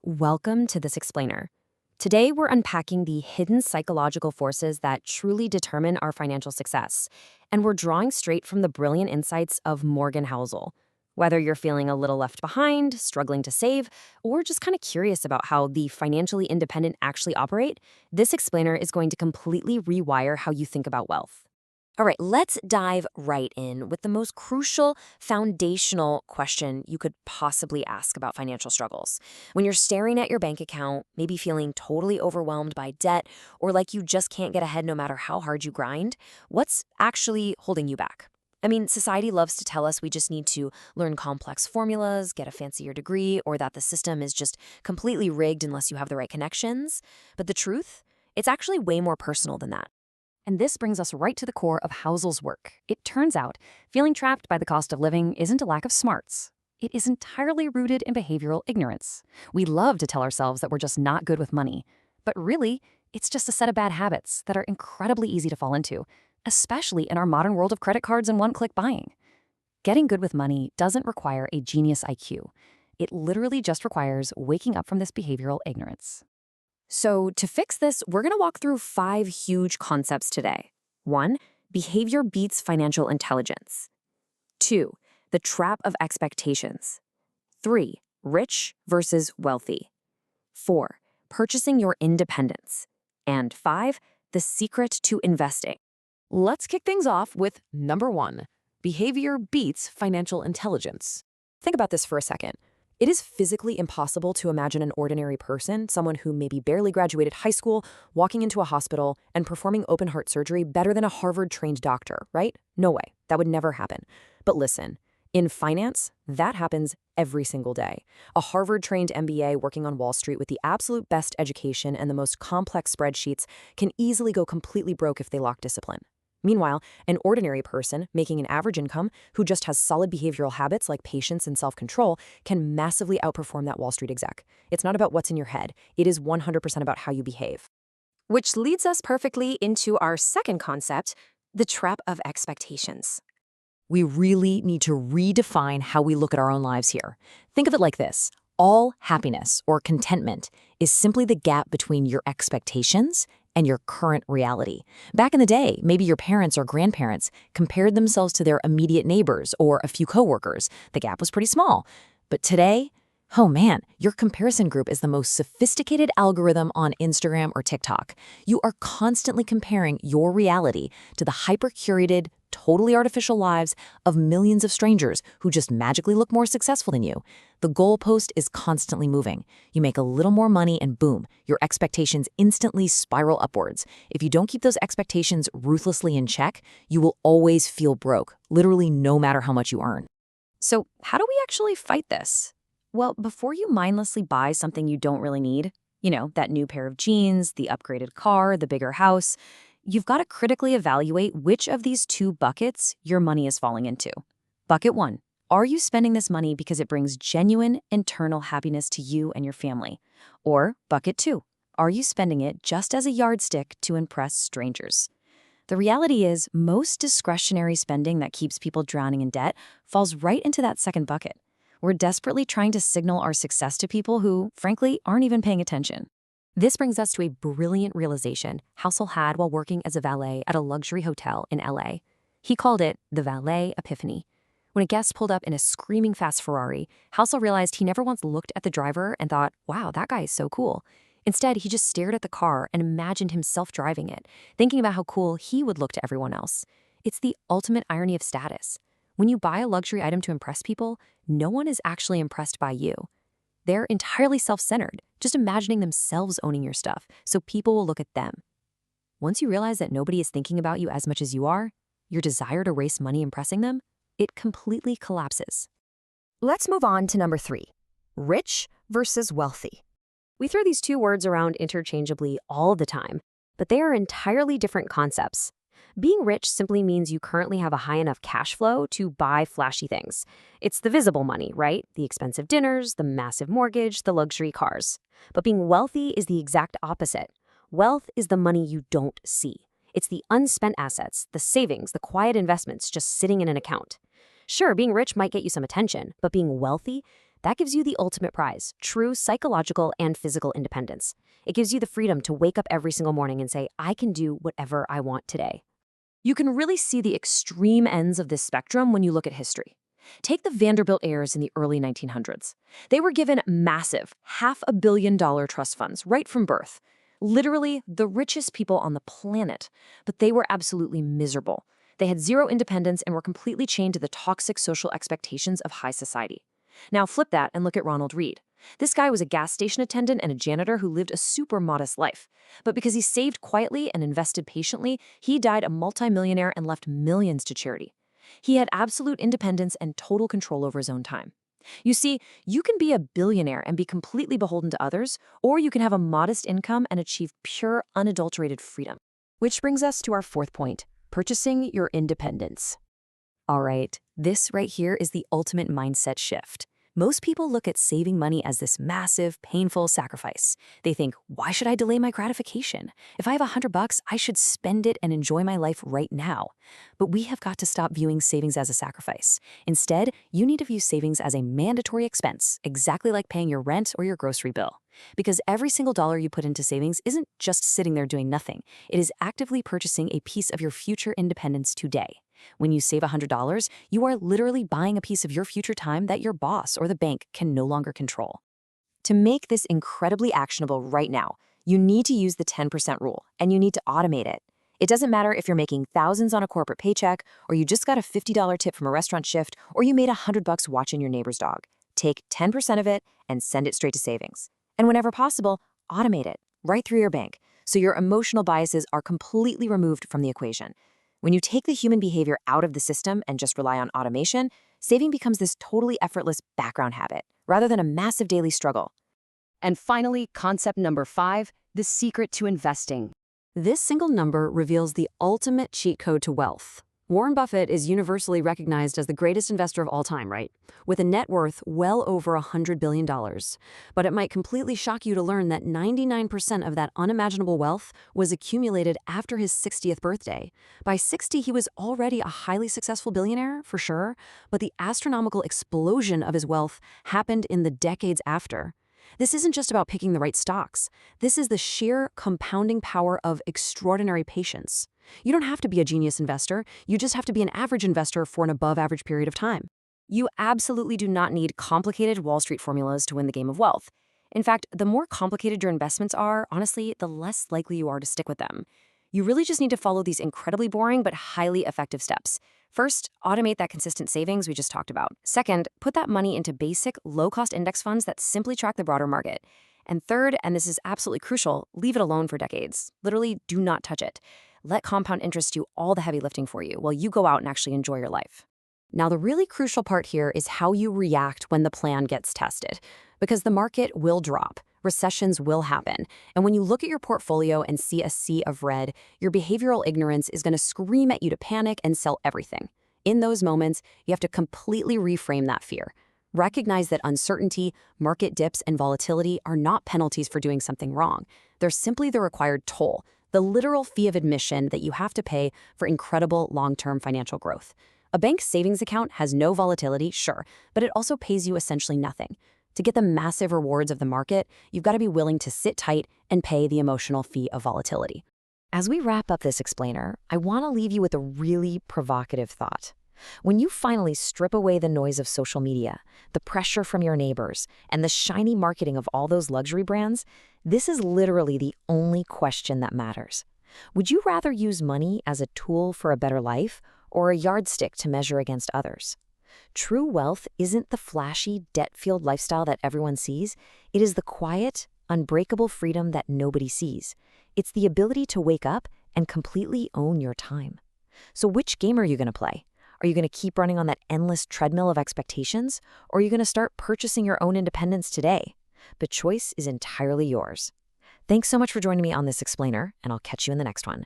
Welcome to This Explainer. Today, we're unpacking the hidden psychological forces that truly determine our financial success, and we're drawing straight from the brilliant insights of Morgan Housel. Whether you're feeling a little left behind, struggling to save, or just kind of curious about how the financially independent actually operate, this explainer is going to completely rewire how you think about wealth. All right, let's dive right in with the most crucial, foundational question you could possibly ask about financial struggles. When you're staring at your bank account, maybe feeling totally overwhelmed by debt, or like you just can't get ahead no matter how hard you grind, what's actually holding you back? I mean, society loves to tell us we just need to learn complex formulas, get a fancier degree, or that the system is just completely rigged unless you have the right connections. But the truth? It's actually way more personal than that. And this brings us right to the core of Housel's work. It turns out, feeling trapped by the cost of living isn't a lack of smarts. It is entirely rooted in behavioral ignorance. We love to tell ourselves that we're just not good with money. But really, it's just a set of bad habits that are incredibly easy to fall into, especially in our modern world of credit cards and one-click buying. Getting good with money doesn't require a genius IQ. It literally just requires waking up from this behavioral ignorance. So to fix this, we're going to walk through 5 huge concepts today. 1. Behavior beats financial intelligence. 2. The trap of expectations. 3. Rich versus wealthy. 4. Purchasing your independence. And 5. The secret to investing. Let's kick things off with number 1. Behavior beats financial intelligence. Think about this for a second. It is physically impossible to imagine an ordinary person, someone who maybe barely graduated high school, walking into a hospital and performing open-heart surgery better than a Harvard-trained doctor, right? No way. That would never happen. But listen, in finance, that happens every single day. A Harvard-trained MBA working on Wall Street with the absolute best education and the most complex spreadsheets can easily go completely broke if they lack discipline. Meanwhile, an ordinary person making an average income who just has solid behavioral habits like patience and self-control can massively outperform that Wall Street exec. It's not about what's in your head. It is 100% about how you behave. Which leads us perfectly into our second concept, the trap of expectations. We really need to redefine how we look at our own lives here. Think of it like this. All happiness or contentment is simply the gap between your expectations and your current reality. Back in the day, maybe your parents or grandparents compared themselves to their immediate neighbors or a few coworkers. The gap was pretty small. But today, oh man, your comparison group is the most sophisticated algorithm on Instagram or TikTok. You are constantly comparing your reality to the hyper-curated, totally artificial lives of millions of strangers who just magically look more successful than you. The goalpost is constantly moving. You make a little more money and boom, your expectations instantly spiral upwards. If you don't keep those expectations ruthlessly in check, you will always feel broke, literally no matter how much you earn. So how do we actually fight this? Well, before you mindlessly buy something you don't really need, that new pair of jeans, the upgraded car, the bigger house, you've got to critically evaluate which of these 2 buckets your money is falling into. Bucket 1, are you spending this money because it brings genuine internal happiness to you and your family? Or bucket 2, are you spending it just as a yardstick to impress strangers? The reality is, most discretionary spending that keeps people drowning in debt falls right into that second bucket. We're desperately trying to signal our success to people who, frankly, aren't even paying attention. This brings us to a brilliant realization Housel had while working as a valet at a luxury hotel in LA. He called it the valet epiphany. When a guest pulled up in a screaming fast Ferrari, Housel realized he never once looked at the driver and thought, wow, that guy is so cool. Instead, he just stared at the car and imagined himself driving it, thinking about how cool he would look to everyone else. It's the ultimate irony of status. When you buy a luxury item to impress people, no one is actually impressed by you. They're entirely self-centered, just imagining themselves owning your stuff, so people will look at them. Once you realize that nobody is thinking about you as much as you are, your desire to waste money impressing them, it completely collapses. Let's move on to number 3, rich versus wealthy. We throw these 2 words around interchangeably all the time, but they are entirely different concepts. Being rich simply means you currently have a high enough cash flow to buy flashy things. It's the visible money, right? The expensive dinners, the massive mortgage, the luxury cars. But being wealthy is the exact opposite. Wealth is the money you don't see. It's the unspent assets, the savings, the quiet investments just sitting in an account. Sure, being rich might get you some attention, but being wealthy, That gives you the ultimate prize, true psychological and physical independence. It gives you the freedom to wake up every single morning and say, I can do whatever I want today. You can really see the extreme ends of this spectrum when you look at history. Take the Vanderbilt heirs in the early 1900s. They were given massive, $500 million trust funds right from birth. Literally the richest people on the planet, but they were absolutely miserable. They had zero independence and were completely chained to the toxic social expectations of high society. Now flip that and look at Ronald Read. This guy was a gas station attendant and a janitor who lived a super modest life. But because he saved quietly and invested patiently, he died a multimillionaire and left millions to charity. He had absolute independence and total control over his own time. You see, you can be a billionaire and be completely beholden to others, or you can have a modest income and achieve pure, unadulterated freedom. Which brings us to our fourth point, purchasing your independence. All right, this right here is the ultimate mindset shift. Most people look at saving money as this massive, painful sacrifice. They think, why should I delay my gratification? If I have $100, I should spend it and enjoy my life right now. But we have got to stop viewing savings as a sacrifice. Instead, you need to view savings as a mandatory expense, exactly like paying your rent or your grocery bill. Because every single dollar you put into savings isn't just sitting there doing nothing. It is actively purchasing a piece of your future independence today. When you save $100, you are literally buying a piece of your future time that your boss or the bank can no longer control. To make this incredibly actionable right now, you need to use the 10% rule, and you need to automate it. It doesn't matter if you're making thousands on a corporate paycheck, or you just got a $50 tip from a restaurant shift, or you made $100 watching your neighbor's dog. Take 10% of it and send it straight to savings. And whenever possible, automate it right through your bank, so your emotional biases are completely removed from the equation. When you take the human behavior out of the system and just rely on automation, saving becomes this totally effortless background habit, rather than a massive daily struggle. And finally, concept number 5, the secret to investing. This single number reveals the ultimate cheat code to wealth. Warren Buffett is universally recognized as the greatest investor of all time, right? With a net worth well over $100 billion. But it might completely shock you to learn that 99% of that unimaginable wealth was accumulated after his 60th birthday. By 60, he was already a highly successful billionaire, for sure, but the astronomical explosion of his wealth happened in the decades after. This isn't just about picking the right stocks. This is the sheer compounding power of extraordinary patience. You don't have to be a genius investor. You just have to be an average investor for an above-average period of time. You absolutely do not need complicated Wall Street formulas to win the game of wealth. In fact, the more complicated your investments are, honestly, the less likely you are to stick with them. You really just need to follow these incredibly boring but highly effective steps. First, automate that consistent savings we just talked about. Second, put that money into basic, low-cost index funds that simply track the broader market. And third, and this is absolutely crucial, leave it alone for decades. Literally, do not touch it. Let compound interest do all the heavy lifting for you while you go out and actually enjoy your life. Now, the really crucial part here is how you react when the plan gets tested. Because the market will drop, recessions will happen, and when you look at your portfolio and see a sea of red, your behavioral ignorance is going to scream at you to panic and sell everything. In those moments, you have to completely reframe that fear. Recognize that uncertainty, market dips, and volatility are not penalties for doing something wrong. They're simply the required toll, the literal fee of admission that you have to pay for incredible long-term financial growth. A bank savings account has no volatility, sure, but it also pays you essentially nothing. To get the massive rewards of the market, you've got to be willing to sit tight and pay the emotional fee of volatility. As we wrap up this explainer, I want to leave you with a really provocative thought. When you finally strip away the noise of social media, the pressure from your neighbors, and the shiny marketing of all those luxury brands, this is literally the only question that matters. Would you rather use money as a tool for a better life or a yardstick to measure against others? True wealth isn't the flashy, debt-filled lifestyle that everyone sees. It is the quiet, unbreakable freedom that nobody sees. It's the ability to wake up and completely own your time. So which game are you going to play? Are you going to keep running on that endless treadmill of expectations, or are you going to start purchasing your own independence today? The choice is entirely yours. Thanks so much for joining me on this explainer, and I'll catch you in the next one.